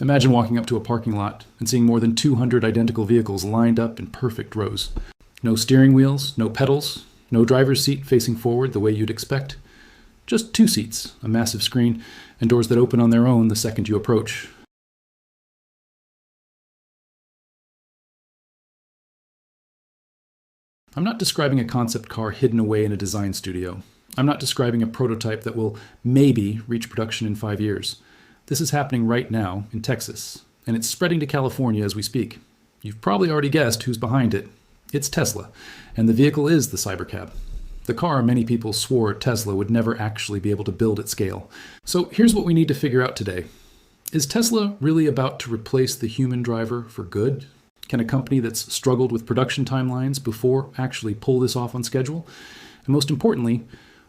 Imagine walking up to a parking lot and seeing more than 200 identical vehicles lined up in perfect rows. No steering wheels, no pedals, no driver's seat facing forward the way you'd expect. Just two seats, a massive screen, and doors that open on their own the second you approach. I'm not describing a concept car hidden away in a design studio. I'm not describing a prototype that will maybe reach production in 5 years. This is happening right now in Texas, and it's spreading to California as we speak. You've probably already guessed who's behind it. It's Tesla, and the vehicle is the Cybercab. The car many people swore Tesla would never actually be able to build at scale. So here's what we need to figure out today. Is Tesla really about to replace the human driver for good? Can a company that's struggled with production timelines before actually pull this off on schedule? And most importantly,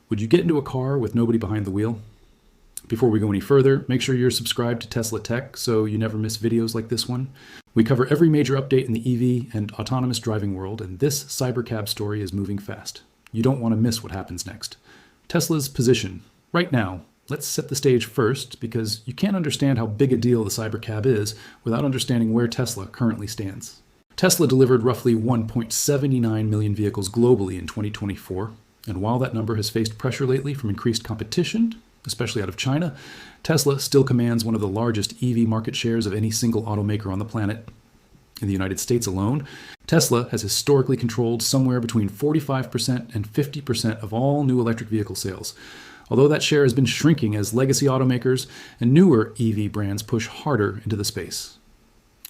would you get into a car with nobody behind the wheel? Before we go any further, make sure you're subscribed to Tesla Tech so you never miss videos like this one. We cover every major update in the EV and autonomous driving world, and this Cybercab story is moving fast. You don't want to miss what happens next. Tesla's position. Right now, let's set the stage first, because you can't understand how big a deal the Cybercab is without understanding where Tesla currently stands. Tesla delivered roughly 1.79 million vehicles globally in 2024, and while that number has faced pressure lately from increased competition, especially out of China, Tesla still commands one of the largest EV market shares of any single automaker on the planet. In the United States alone, Tesla has historically controlled somewhere between 45% and 50% of all new electric vehicle sales, although that share has been shrinking as legacy automakers and newer EV brands push harder into the space.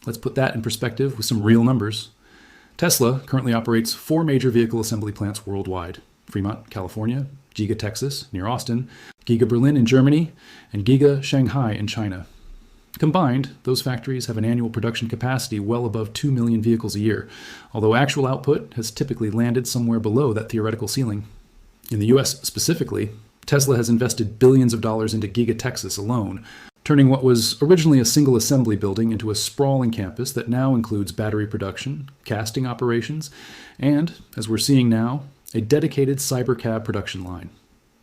Let's put that in perspective with some real numbers. Tesla currently operates 4 major vehicle assembly plants worldwide: Fremont, California, Giga, Texas, near Austin, Giga Berlin in Germany, and Giga Shanghai in China. Combined, those factories have an annual production capacity well above 2 million vehicles a year, although actual output has typically landed somewhere below that theoretical ceiling. In the US specifically, Tesla has invested billions of dollars into Giga Texas alone, turning what was originally a single assembly building into a sprawling campus that now includes battery production, casting operations, and, as we're seeing now, a dedicated Cybercab production line.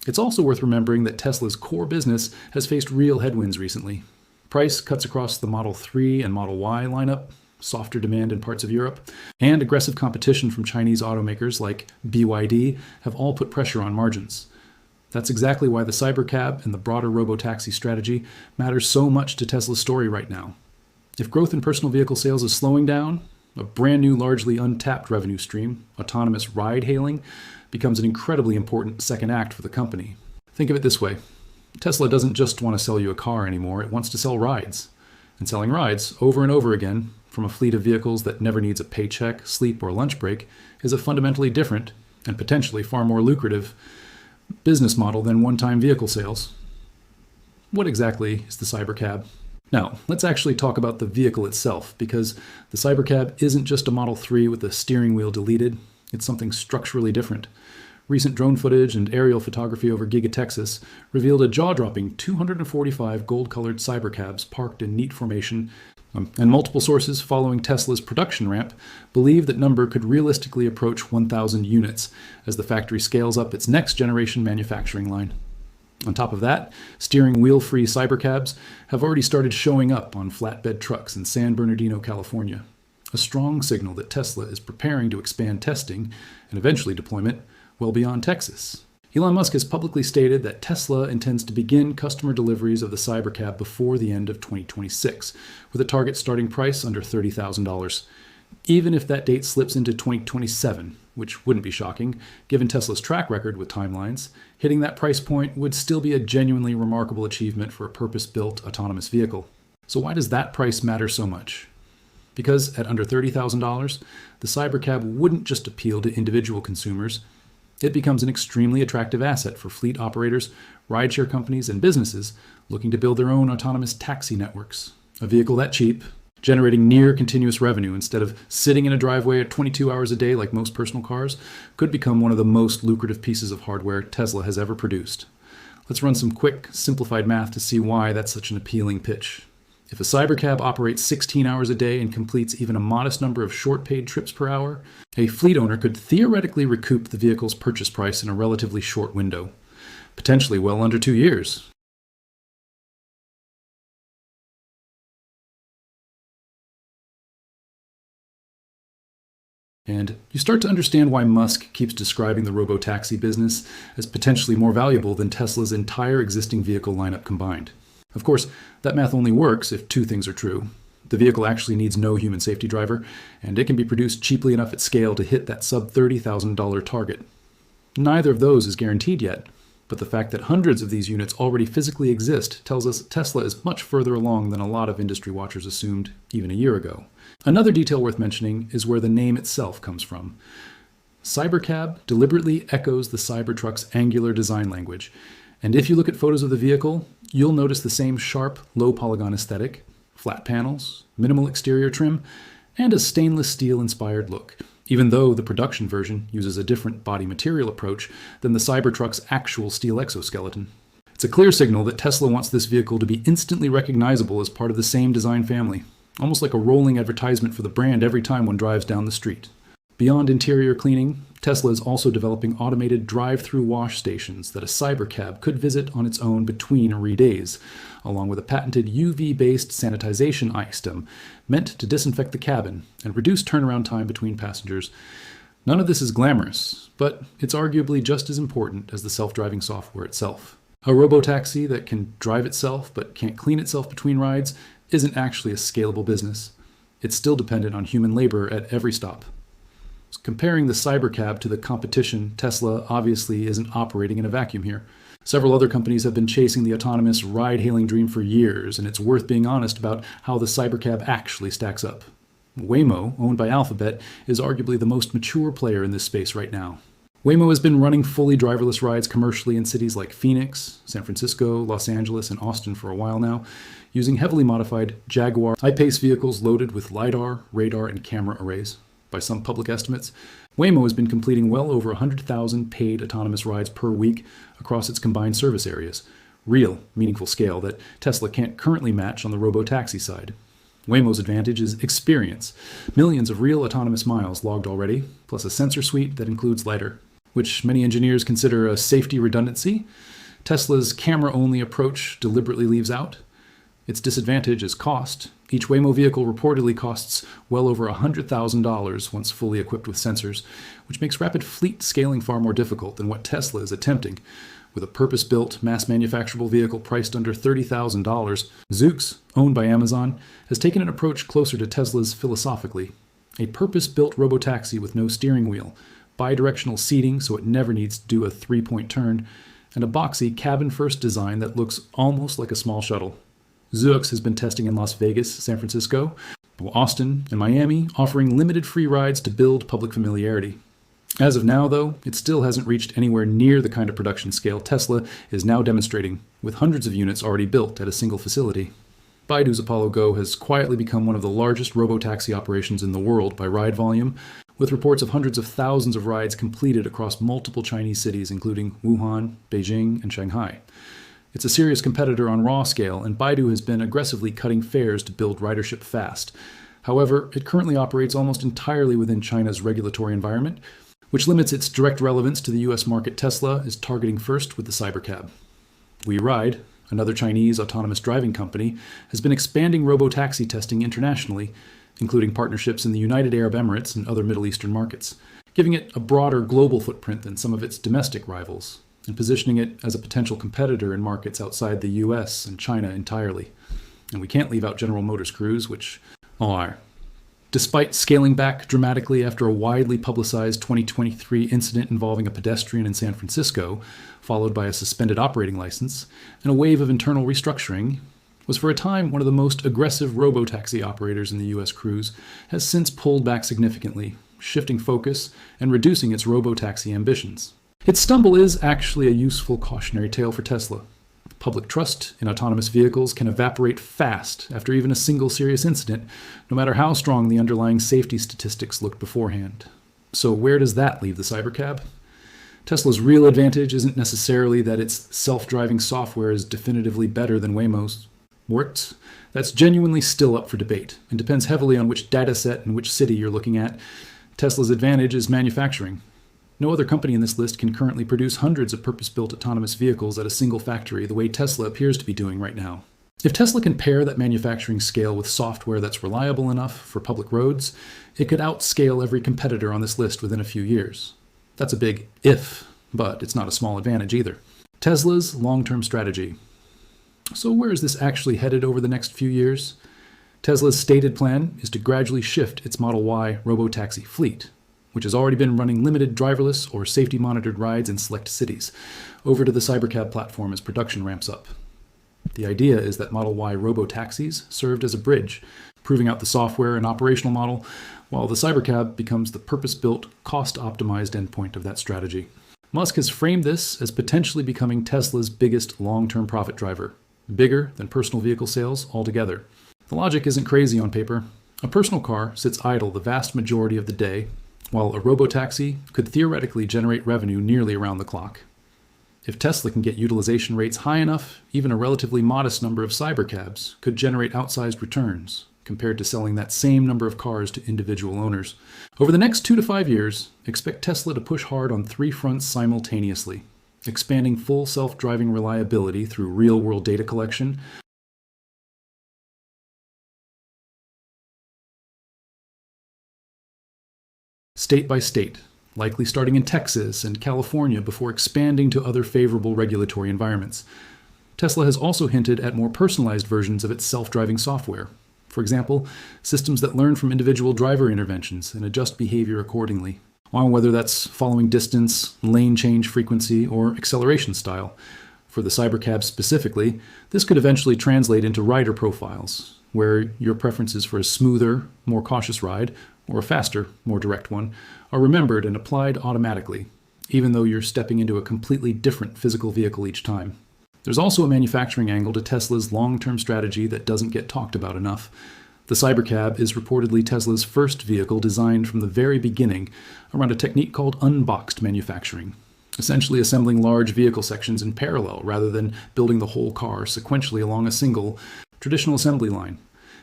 It's also worth remembering that Tesla's core business has faced real headwinds recently. Price cuts across the Model 3 and Model Y lineup, softer demand in parts of Europe, and aggressive competition from Chinese automakers like BYD have all put pressure on margins. That's exactly why the Cybercab and the broader Robotaxi strategy matters so much to Tesla's story right now. If growth in personal vehicle sales is slowing down, a brand new, largely untapped revenue stream, autonomous ride-hailing, becomes an incredibly important second act for the company. Think of it this way. Tesla doesn't just want to sell you a car anymore, it wants to sell rides. And selling rides over and over again from a fleet of vehicles that never needs a paycheck, sleep, or lunch break is a fundamentally different, and potentially far more lucrative, business model than one-time vehicle sales. What exactly is the Cybercab? Now, let's actually talk about the vehicle itself, because the Cybercab isn't just a Model 3 with the steering wheel deleted, it's something structurally different. Recent drone footage and aerial photography over Giga Texas revealed a jaw-dropping 245 gold-colored Cybercabs parked in neat formation, and multiple sources following Tesla's production ramp believe that number could realistically approach 1,000 units as the factory scales up its next-generation manufacturing line. On top of that, steering wheel-free Cybercabs have already started showing up on flatbed trucks in San Bernardino, California, a strong signal that Tesla is preparing to expand testing and eventually deployment well beyond Texas. Elon Musk has publicly stated that Tesla intends to begin customer deliveries of the Cybercab before the end of 2026, with a target starting price under $30,000. Even if that date slips into 2027, which wouldn't be shocking, given Tesla's track record with timelines, hitting that price point would still be a genuinely remarkable achievement for a purpose-built autonomous vehicle. So why does that price matter so much? Because at under $30,000, the Cybercab wouldn't just appeal to individual consumers. It becomes an extremely attractive asset for fleet operators, rideshare companies, and businesses looking to build their own autonomous taxi networks. A vehicle that cheap, generating near continuous revenue instead of sitting in a driveway at 22 hours a day like most personal cars, could become one of the most lucrative pieces of hardware Tesla has ever produced. Let's run some quick, simplified math to see why that's such an appealing pitch. If a Cybercab operates 16 hours a day and completes even a modest number of short-paid trips per hour, a fleet owner could theoretically recoup the vehicle's purchase price in a relatively short window, potentially well under 2 years. And you start to understand why Musk keeps describing the Robotaxi business as potentially more valuable than Tesla's entire existing vehicle lineup combined. Of course, that math only works if two things are true. The vehicle actually needs no human safety driver, and it can be produced cheaply enough at scale to hit that sub-$30,000 target. Neither of those is guaranteed yet, but the fact that hundreds of these units already physically exist tells us Tesla is much further along than a lot of industry watchers assumed even a year ago. Another detail worth mentioning is where the name itself comes from. Cybercab deliberately echoes the Cybertruck's angular design language, and if you look at photos of the vehicle, you'll notice the same sharp, low-polygon aesthetic, flat panels, minimal exterior trim, and a stainless steel-inspired look, even though the production version uses a different body material approach than the Cybertruck's actual steel exoskeleton. It's a clear signal that Tesla wants this vehicle to be instantly recognizable as part of the same design family, almost like a rolling advertisement for the brand every time one drives down the street. Beyond interior cleaning, Tesla is also developing automated drive-through wash stations that a Cybercab could visit on its own between re-days, along with a patented UV-based sanitization item meant to disinfect the cabin and reduce turnaround time between passengers. None of this is glamorous, but it's arguably just as important as the self-driving software itself. A robotaxi that can drive itself but can't clean itself between rides isn't actually a scalable business. It's still dependent on human labor at every stop. Comparing the Cybercab to the competition, Tesla obviously isn't operating in a vacuum here. Several other companies have been chasing the autonomous ride-hailing dream for years, and it's worth being honest about how the Cybercab actually stacks up. Waymo, owned by Alphabet, is arguably the most mature player in this space right now. Waymo has been running fully driverless rides commercially in cities like Phoenix, San Francisco, Los Angeles, and Austin for a while now, using heavily modified Jaguar I-Pace vehicles loaded with LiDAR, radar, and camera arrays. By some public estimates, Waymo has been completing well over 100,000 paid autonomous rides per week across its combined service areas. Real, meaningful scale that Tesla can't currently match on the robotaxi side. Waymo's advantage is experience. Millions of real autonomous miles logged already, plus a sensor suite that includes LiDAR, which many engineers consider a safety redundancy. Tesla's camera-only approach deliberately leaves out. Its disadvantage is cost. Each Waymo vehicle reportedly costs well over $100,000 once fully equipped with sensors, which makes rapid fleet scaling far more difficult than what Tesla is attempting. With a purpose-built, mass-manufacturable vehicle priced under $30,000, Zoox, owned by Amazon, has taken an approach closer to Tesla's philosophically. A purpose-built robotaxi with no steering wheel, bi-directional seating so it never needs to do a three-point turn, and a boxy cabin-first design that looks almost like a small shuttle. Zoox has been testing in Las Vegas, San Francisco, Austin, and Miami, offering limited free rides to build public familiarity. As of now, though, it still hasn't reached anywhere near the kind of production scale Tesla is now demonstrating, with hundreds of units already built at a single facility. Baidu's Apollo Go has quietly become one of the largest robotaxi operations in the world by ride volume, with reports of hundreds of thousands of rides completed across multiple Chinese cities, including Wuhan, Beijing, and Shanghai. It's a serious competitor on raw scale, and Baidu has been aggressively cutting fares to build ridership fast. However, it currently operates almost entirely within China's regulatory environment, which limits its direct relevance to the US market Tesla is targeting first with the Cybercab. WeRide, another Chinese autonomous driving company, has been expanding robotaxi testing internationally, including partnerships in the United Arab Emirates and other Middle Eastern markets, giving it a broader global footprint than some of its domestic rivals, and positioning it as a potential competitor in markets outside the US and China entirely. And we can't leave out General Motors Cruise, which are. Despite scaling back dramatically after a widely publicized 2023 incident involving a pedestrian in San Francisco, followed by a suspended operating license, and a wave of internal restructuring, was for a time one of the most aggressive robotaxi operators in the US Cruise, has since pulled back significantly, shifting focus and reducing its robotaxi ambitions. Its stumble is actually a useful cautionary tale for Tesla. Public trust in autonomous vehicles can evaporate fast after even a single serious incident, no matter how strong the underlying safety statistics looked beforehand. So where does that leave the Cybercab? Tesla's real advantage isn't necessarily that its self-driving software is definitively better than Waymo's. Works? That's genuinely still up for debate, and depends heavily on which dataset and which city you're looking at. Tesla's advantage is manufacturing. No other company in this list can currently produce hundreds of purpose-built autonomous vehicles at a single factory the way Tesla appears to be doing right now. If Tesla can pair that manufacturing scale with software that's reliable enough for public roads, it could outscale every competitor on this list within a few years. That's a big if, but it's not a small advantage either. Tesla's long-term strategy. So where is this actually headed over the next few years? Tesla's stated plan is to gradually shift its Model Y Robotaxi fleet, which has already been running limited driverless or safety-monitored rides in select cities, over to the Cybercab platform as production ramps up. The idea is that Model Y Robotaxis served as a bridge, proving out the software and operational model, while the Cybercab becomes the purpose-built, cost-optimized endpoint of that strategy. Musk has framed this as potentially becoming Tesla's biggest long-term profit driver, bigger than personal vehicle sales altogether. The logic isn't crazy on paper. A personal car sits idle the vast majority of the day, while a robotaxi could theoretically generate revenue nearly around the clock. If Tesla can get utilization rates high enough, even a relatively modest number of cybercabs could generate outsized returns compared to selling that same number of cars to individual owners. Over the next 2 to 5 years, expect Tesla to push hard on 3 fronts simultaneously, expanding full self-driving reliability through real-world data collection, state by state, likely starting in Texas and California before expanding to other favorable regulatory environments. Tesla has also hinted at more personalized versions of its self-driving software. For example, systems that learn from individual driver interventions and adjust behavior accordingly, whether that's following distance, lane change frequency, or acceleration style. For the Cybercab specifically, this could eventually translate into rider profiles, where your preferences for a smoother, more cautious ride, or a faster, more direct one, are remembered and applied automatically, even though you're stepping into a completely different physical vehicle each time. There's also a manufacturing angle to Tesla's long-term strategy that doesn't get talked about enough. The Cybercab is reportedly Tesla's first vehicle designed from the very beginning around a technique called unboxed manufacturing, essentially assembling large vehicle sections in parallel rather than building the whole car sequentially along a single, traditional assembly line.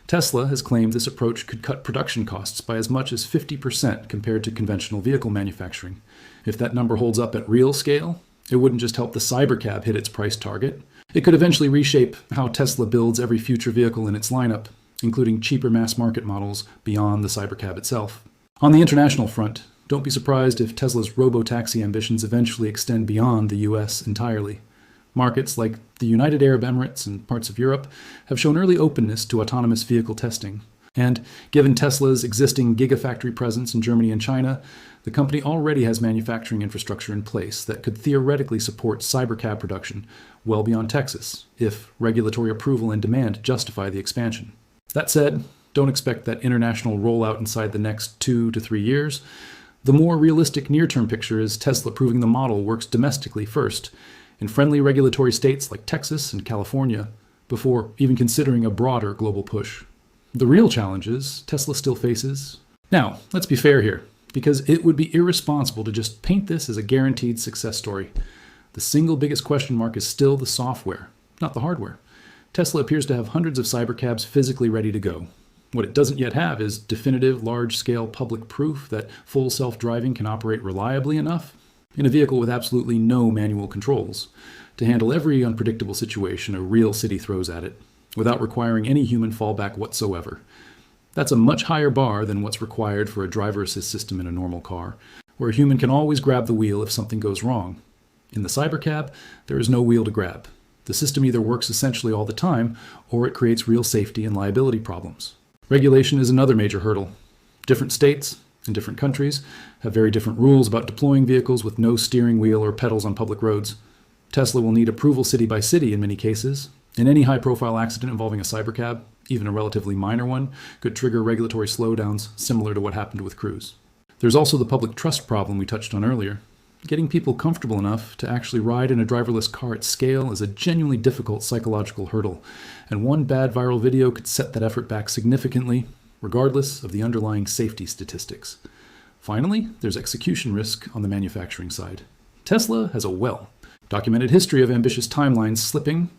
Tesla has claimed this approach could cut production costs by as much as 50% compared to conventional vehicle manufacturing. If that number holds up at real scale, it wouldn't just help the Cybercab hit its price target. It could eventually reshape how Tesla builds every future vehicle in its lineup, including cheaper mass-market models beyond the Cybercab itself. On the international front, don't be surprised if Tesla's robotaxi ambitions eventually extend beyond the US entirely. Markets like the United Arab Emirates and parts of Europe have shown early openness to autonomous vehicle testing. And given Tesla's existing Gigafactory presence in Germany and China, the company already has manufacturing infrastructure in place that could theoretically support Cybercab production well beyond Texas, if regulatory approval and demand justify the expansion. That said, don't expect that international rollout inside the next 2 to 3 years. The more realistic near-term picture is Tesla proving the model works domestically first, in friendly regulatory states like Texas and California, before even considering a broader global push. The real challenges Tesla still faces. Now, let's be fair here, because it would be irresponsible to just paint this as a guaranteed success story. The single biggest question mark is still the software, not the hardware. Tesla appears to have hundreds of Cybercabs physically ready to go. What it doesn't yet have is definitive, large-scale public proof that full self-driving can operate reliably enough in a vehicle with absolutely no manual controls to handle every unpredictable situation a real city throws at it, without requiring any human fallback whatsoever. That's a much higher bar than what's required for a driver assist system in a normal car, where a human can always grab the wheel if something goes wrong. In the Cybercab, there is no wheel to grab. The system either works essentially all the time, or it creates real safety and liability problems. Regulation is another major hurdle. Different states and different countries have very different rules about deploying vehicles with no steering wheel or pedals on public roads. Tesla will need approval city by city in many cases, and any high-profile accident involving a Cybercab, even a relatively minor one, could trigger regulatory slowdowns similar to what happened with Cruise. There's also the public trust problem we touched on earlier. Getting people comfortable enough to actually ride in a driverless car at scale is a genuinely difficult psychological hurdle, and one bad viral video could set that effort back significantly, regardless of the underlying safety statistics. Finally, there's execution risk on the manufacturing side. Tesla has a well-documented history of ambitious timelines slipping.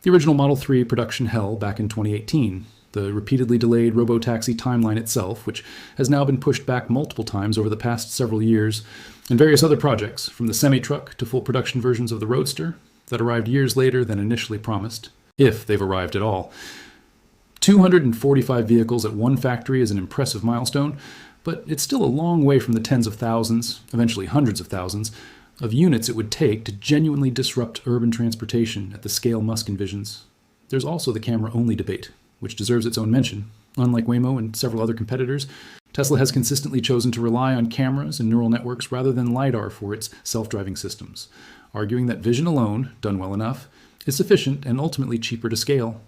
The original Model 3 production hell back in 2018, the repeatedly delayed Robotaxi timeline itself, which has now been pushed back multiple times over the past several years, and various other projects, from the semi-truck to full production versions of the Roadster, that arrived years later than initially promised. if they've arrived at all. 245 vehicles at one factory is an impressive milestone, but it's still a long way from the tens of thousands, eventually hundreds of thousands, of units it would take to genuinely disrupt urban transportation at the scale Musk envisions. There's also the camera-only debate, which deserves its own mention. Unlike Waymo and several other competitors, Tesla has consistently chosen to rely on cameras and neural networks rather than LiDAR for its self-driving systems, arguing that vision alone, done well enough, is sufficient and ultimately cheaper to scale.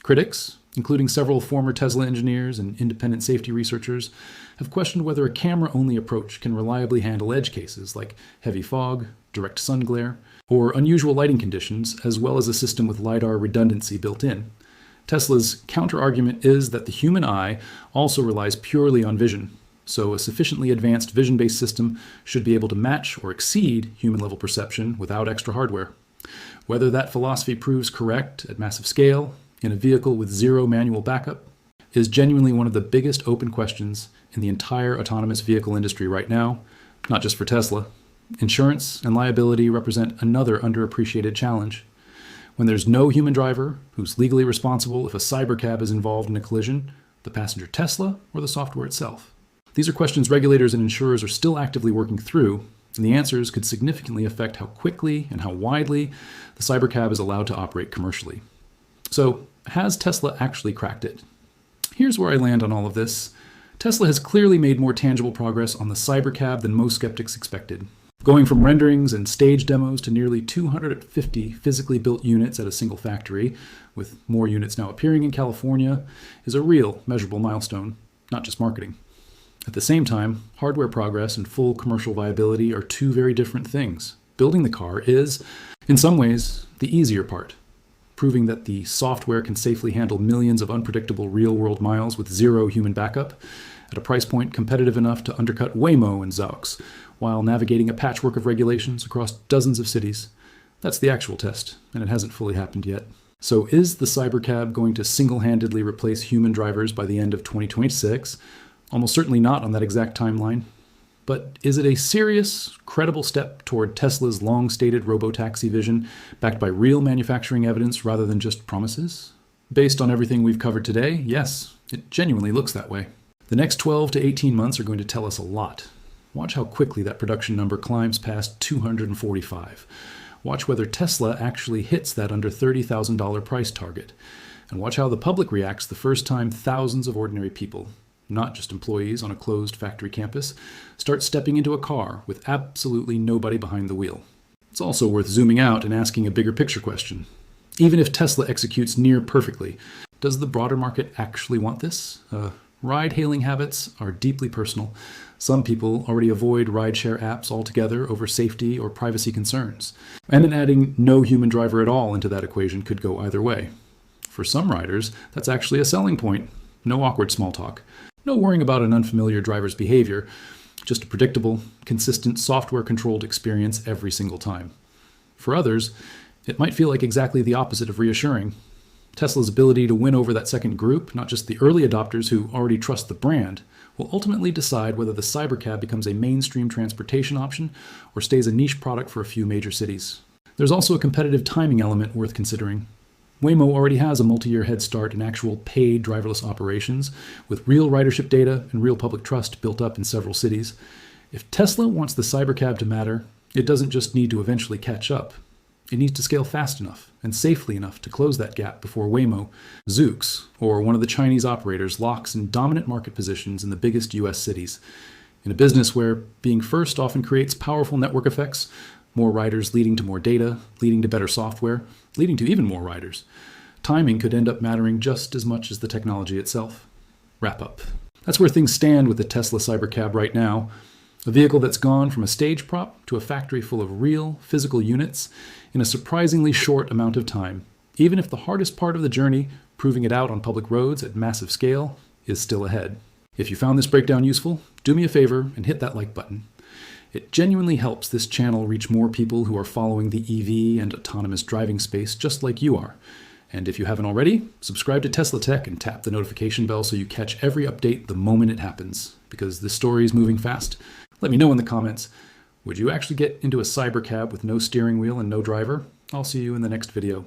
Critics, including several former Tesla engineers and independent safety researchers, have questioned whether a camera-only approach can reliably handle edge cases like heavy fog, direct sun glare, or unusual lighting conditions, as well as a system with LiDAR redundancy built in. Tesla's counter-argument is that the human eye also relies purely on vision, so a sufficiently advanced vision-based system should be able to match or exceed human-level perception without extra hardware. Whether that philosophy proves correct at massive scale, in a vehicle with zero manual backup, is genuinely one of the biggest open questions in the entire autonomous vehicle industry right now, not just for Tesla. Insurance and liability represent another underappreciated challenge. When there's no human driver, who's legally responsible if a cybercab is involved in a collision, the passenger Tesla or the software itself? These are questions regulators and insurers are still actively working through, and the answers could significantly affect how quickly and how widely the cybercab is allowed to operate commercially. So, has Tesla actually cracked it? Here's where I land on all of this. Tesla has clearly made more tangible progress on the cybercab than most skeptics expected. Going from renderings and stage demos to nearly 250 physically built units at a single factory, with more units now appearing in California, is a real measurable milestone, not just marketing. At the same time, hardware progress and full commercial viability are two very different things. Building the car is, in some ways, the easier part, proving that the software can safely handle millions of unpredictable real-world miles with zero human backup, at a price point competitive enough to undercut Waymo and Zoox, while navigating a patchwork of regulations across dozens of cities. That's the actual test, and it hasn't fully happened yet. So is the cybercab going to single-handedly replace human drivers by the end of 2026? Almost certainly not on that exact timeline. But is it a serious, credible step toward Tesla's long-stated robotaxi vision, backed by real manufacturing evidence rather than just promises? Based on everything we've covered today, yes, it genuinely looks that way. The next 12 to 18 months are going to tell us a lot. Watch how quickly that production number climbs past 245. Watch whether Tesla actually hits that under $30,000 price target. And watch how the public reacts the first time thousands of ordinary people, not just employees on a closed factory campus, start stepping into a car with absolutely nobody behind the wheel. It's also worth zooming out and asking a bigger picture question. Even if Tesla executes near perfectly, does the broader market actually want this? Ride-hailing habits are deeply personal. Some people already avoid rideshare apps altogether over safety or privacy concerns. And adding no human driver at all into that equation could go either way. For some riders, that's actually a selling point. No awkward small talk. No worrying about an unfamiliar driver's behavior. Just a predictable, consistent, software-controlled experience every single time. For others, it might feel like exactly the opposite of reassuring. Tesla's ability to win over that second group, not just the early adopters who already trust the brand, will ultimately decide whether the cybercab becomes a mainstream transportation option or stays a niche product for a few major cities. There's also a competitive timing element worth considering. Waymo already has a multi-year head start in actual paid driverless operations, with real ridership data and real public trust built up in several cities. If Tesla wants the cybercab to matter, it doesn't just need to eventually catch up. It needs to scale fast enough and safely enough to close that gap before Waymo, Zoox, or one of the Chinese operators locks in dominant market positions in the biggest US cities. In a business where being first often creates powerful network effects, more riders leading to more data, leading to better software, leading to even more riders, timing could end up mattering just as much as the technology itself. Wrap up. That's where things stand with the Tesla Cybercab right now. A vehicle that's gone from a stage prop to a factory full of real, physical units in a surprisingly short amount of time, even if the hardest part of the journey, proving it out on public roads at massive scale, is still ahead. If you found this breakdown useful, do me a favor and hit that like button. It genuinely helps this channel reach more people who are following the EV and autonomous driving space just like you are. And if you haven't already, subscribe to Tesla Tech and tap the notification bell so you catch every update the moment it happens, because this story is moving fast. Let me know in the comments. Would you actually get into a cybercab with no steering wheel and no driver? I'll see you in the next video.